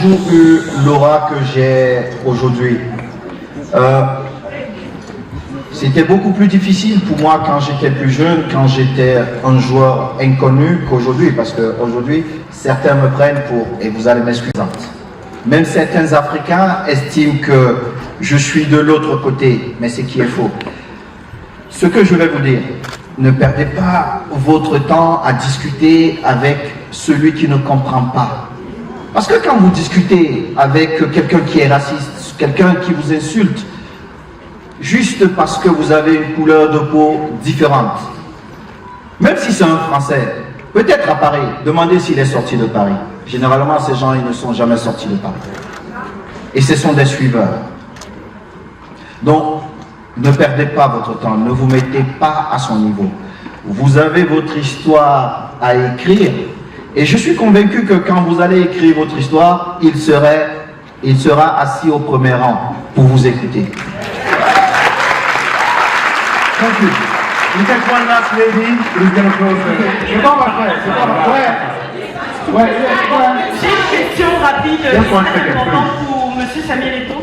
toujours eu l'aura que j'ai aujourd'hui. C'était beaucoup plus difficile pour moi quand j'étais plus jeune, quand j'étais un joueur inconnu qu'aujourd'hui, parce qu'aujourd'hui, certains me prennent pour, et vous allez m'excuser, même certains Africains estiment que je suis de l'autre côté, mais c'est qui est faux. Ce que je vais vous dire, ne perdez pas votre temps à discuter avec celui qui ne comprend pas. Parce que quand vous discutez avec quelqu'un qui est raciste, quelqu'un qui vous insulte, juste parce que vous avez une couleur de peau différente, même si c'est un Français, peut-être à Paris, demandez s'il est sorti de Paris. Généralement, ces gens, ils ne sont jamais sortis de Paris. Et ce sont des suiveurs. Donc, ne perdez pas votre temps, ne vous mettez pas à son niveau. Vous avez votre histoire à écrire, et je suis convaincu que quand vous allez écrire votre histoire, il sera assis au premier rang pour vous écouter. Thank you. We take one last lady who's going to close the... J'ai une question rapide, très importante pour M. Samuel Eto'o.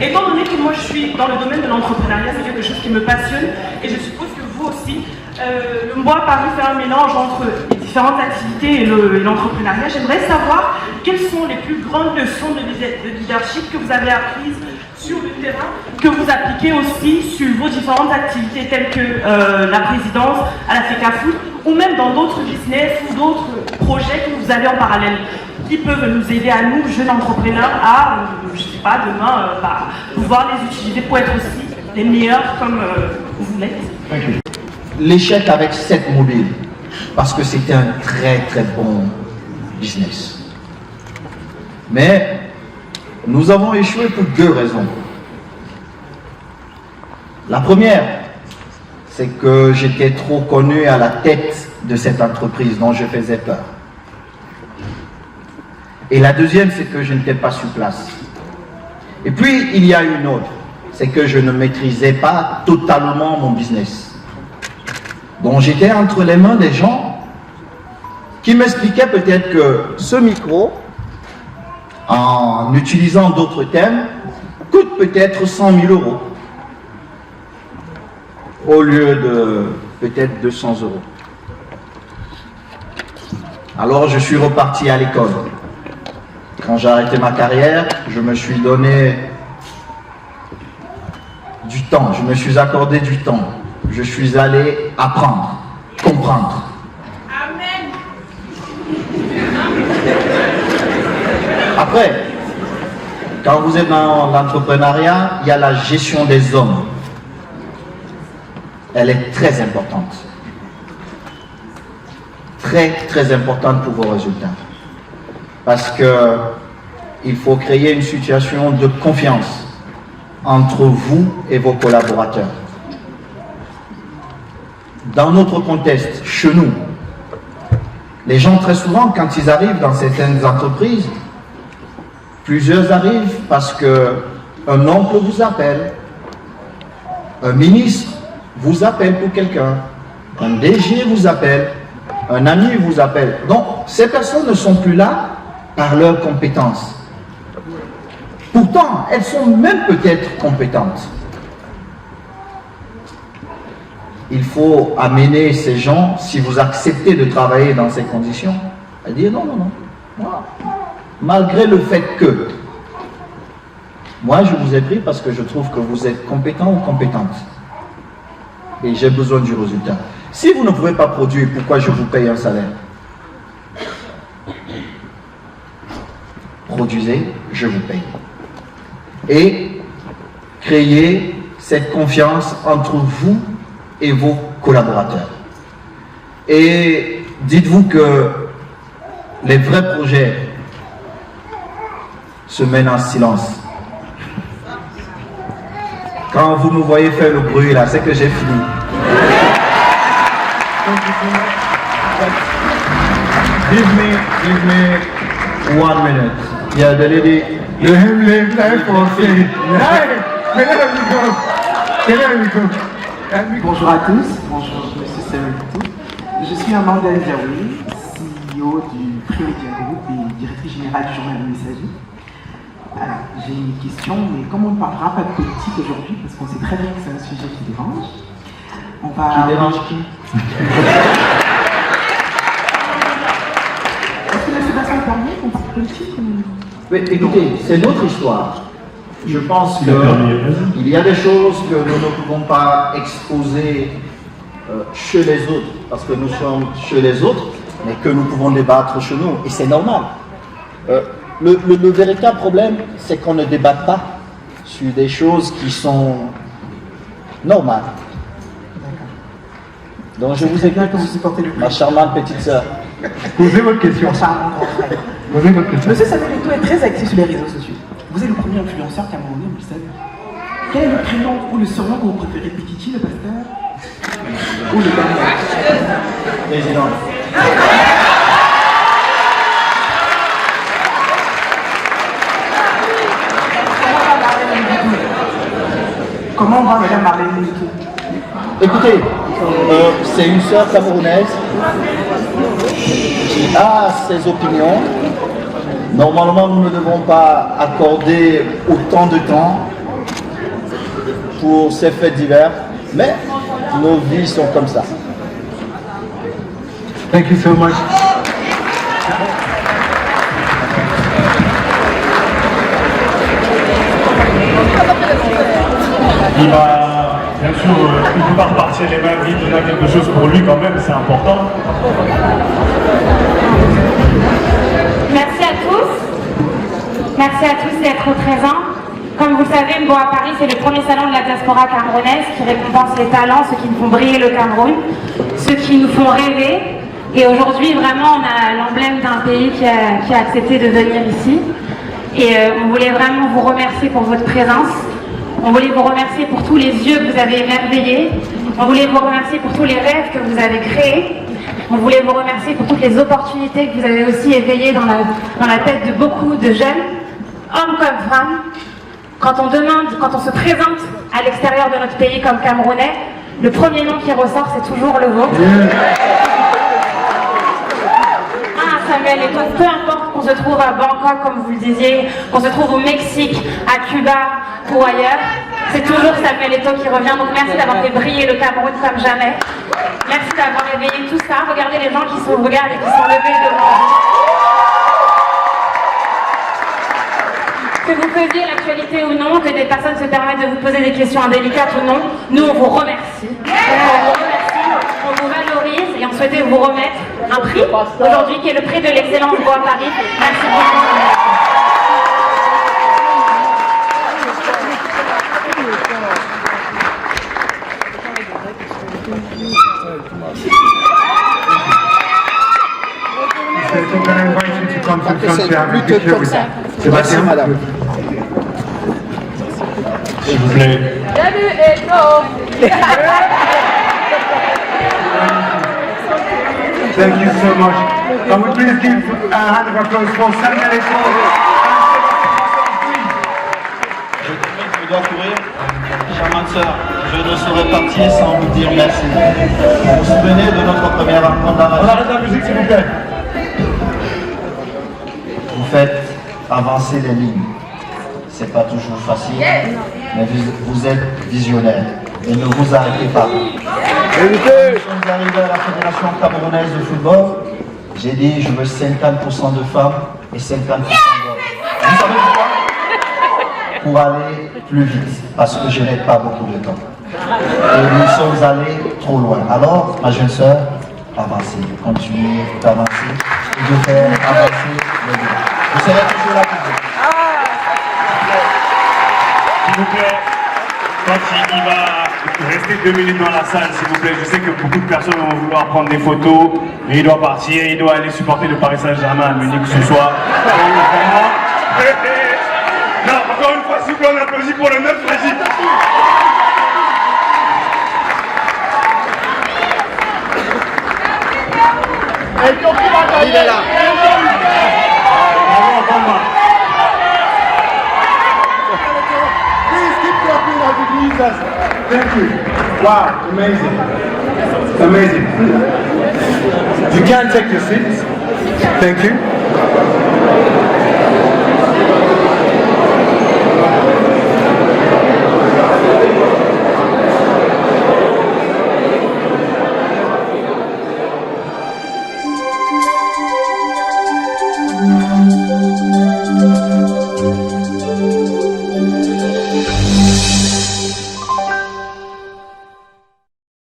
Étant donné que moi je suis dans le domaine de l'entrepreneuriat, c'est quelque chose qui me passionne, et je suppose que vous aussi, le MBOA a paru faire un mélange entre les différentes activités et l'entrepreneuriat. J'aimerais savoir quelles sont les plus grandes leçons de leadership que vous avez apprises sur le terrain, que vous appliquez aussi sur vos différentes activités telles que la présidence à la FECAFOOT, ou même dans d'autres business ou d'autres projets que vous avez en parallèle, qui peuvent nous aider à nous, jeunes entrepreneurs, à, je ne sais pas, demain, pouvoir les utiliser pour être aussi les meilleurs comme vous l'êtes. L'échec avec 7 mobiles, parce que c'était un très très bon business. Mais nous avons échoué pour 2 raisons. La première, c'est que j'étais trop connu à la tête de cette entreprise dont je faisais peur. Et la deuxième, c'est que je n'étais pas sur place. Et puis, il y a une autre, c'est que je ne maîtrisais pas totalement mon business. Donc j'étais entre les mains des gens qui m'expliquaient peut-être que ce micro, en utilisant d'autres thèmes, coûte peut-être 100 000 € au lieu de peut-être 200 €. Alors je suis reparti à l'école. Quand j'ai arrêté ma carrière, je me suis donné du temps, je me suis accordé du temps. Je suis allé apprendre, comprendre. Amen. Après, quand vous êtes dans l'entrepreneuriat, il y a la gestion des hommes. Elle est très importante. Très, très importante pour vos résultats. Parce que il faut créer une situation de confiance entre vous et vos collaborateurs. Dans notre contexte, chez nous, les gens très souvent, quand ils arrivent dans certaines entreprises, plusieurs arrivent parce qu'un oncle vous appelle, un ministre vous appelle pour quelqu'un, un DG vous appelle, un ami vous appelle. Donc, ces personnes ne sont plus là par leurs compétences. Pourtant, elles sont même peut-être compétentes. Il faut amener ces gens, si vous acceptez de travailler dans ces conditions, à dire non, non, non. Moi, malgré le fait que, moi je vous ai pris parce que je trouve que vous êtes compétent ou compétente. Et j'ai besoin du résultat. Si vous ne pouvez pas produire, pourquoi je vous paye un salaire? Produisez, je vous paye. Et créez cette confiance entre vous et vos collaborateurs. Et dites-vous que les vrais projets se mènent en silence. Quand vous me voyez faire le bruit là, c'est que j'ai fini. Give me 1 minute. Yeah, the lady. Bonjour à tous, bonjour Monsieur Samuel Eto'o. Je suis Amanda Ndiaoui, CEO du Prix Media Group et directrice générale du journal Le Messager. Alors, j'ai une question, mais comme on ne parlera pas de politique aujourd'hui, parce qu'on sait très bien que c'est un sujet qui dérange, on va... Qui dérange qui? Est-ce que la fédération permet qu'on parle politique ou... Oui, écoutez, c'est notre histoire. Je pense qu'il y a des choses que nous ne pouvons pas exposer chez les autres, parce que nous sommes chez les autres, mais que nous pouvons débattre chez nous, et c'est normal. Le véritable problème, c'est qu'on ne débat pas sur des choses qui sont normales. Donc je vous écoute, ma charmante petite sœur. Posez votre question. Posez votre question. Monsieur Samuel Eto'o est très actif sur les réseaux sociaux. Vous êtes le premier influenceur camerounais, vous le savez. Quel est le prénom ou le surnom que vous préférez, Petiti, le pasteur, ou le Cameroun? Président. Comment va Madame Marlène Moutou? Écoutez, c'est une sœur camerounaise qui a ses opinions. Normalement, nous ne devons pas accorder autant de temps pour ces faits divers, mais nos vies sont comme ça. Thank you so much. Il va, bien sûr, il ne peut pas repartir les mains vides, on a quelque chose pour lui quand même, c'est important. Merci à tous. Merci à tous d'être présents. Comme vous le savez, Mbo à Paris, c'est le premier salon de la diaspora camerounaise qui récompense les talents, ceux qui nous font briller le Cameroun, ceux qui nous font rêver. Et aujourd'hui, vraiment, on a l'emblème d'un pays qui a accepté de venir ici. Et on voulait vraiment vous remercier pour votre présence. On voulait vous remercier pour tous les yeux que vous avez émerveillés. On voulait vous remercier pour tous les rêves que vous avez créés. On voulait vous remercier pour toutes les opportunités que vous avez aussi éveillées dans la tête de beaucoup de jeunes, hommes comme femmes. Quand on se présente à l'extérieur de notre pays comme Camerounais, le premier nom qui ressort, c'est toujours le vôtre. Samuel Eto'o, peu importe qu'on se trouve à Bangkok, comme vous le disiez, qu'on se trouve au Mexique, à Cuba ou ailleurs, c'est toujours Samuel Eto'o qui revient. Donc merci d'avoir fait briller le Cameroun comme jamais. Merci d'avoir réveillé tout ça. Regardez les gens qui sont levés devant vous. Que vous faisiez l'actualité ou non, que des personnes se permettent de vous poser des questions indélicates ou non, nous on vous remercie. On vous valorise et on souhaitait vous remettre un prix aujourd'hui qui est le prix de l'excellence Mbo à Paris. Merci beaucoup. Merci, madame. S'il vous plaît. Thank you so much. Can we please give a hand of applause for Samuel Eto'o? Je dois courir. Charmante sœur, je ne saurais partir sans vous dire merci. Vous vous souvenez de notre première rencontre dans la On arrête la musique, s'il vous plaît. Vous faites avancer les lignes. C'est pas toujours facile, mais vous êtes visionnaire et ne vous arrêtez pas. Nous sommes arrivés à la Fédération camerounaise de football. J'ai dit je veux 50% de femmes et 50% d'hommes. Vous savez pourquoi? Pour aller plus vite, parce que je n'ai pas beaucoup de temps. Et nous sommes allés trop loin. Alors, ma jeune sœur, avancez, continuez d'avancer et de faire avancer le débat. Vous serez toujours là pour vous. S'il vous plaît, quand il va rester 2 minutes dans la salle, s'il vous plaît, je sais que beaucoup de personnes vont vouloir prendre des photos, mais il doit partir, il doit aller supporter le Paris Saint-Germain à Munich ce soir. Non, encore une fois, s'il vous plaît, on applaudit pour le 9 Régis. Il est là. Thank you. Wow, amazing. Amazing. You can take your seats. Thank you. Thank you.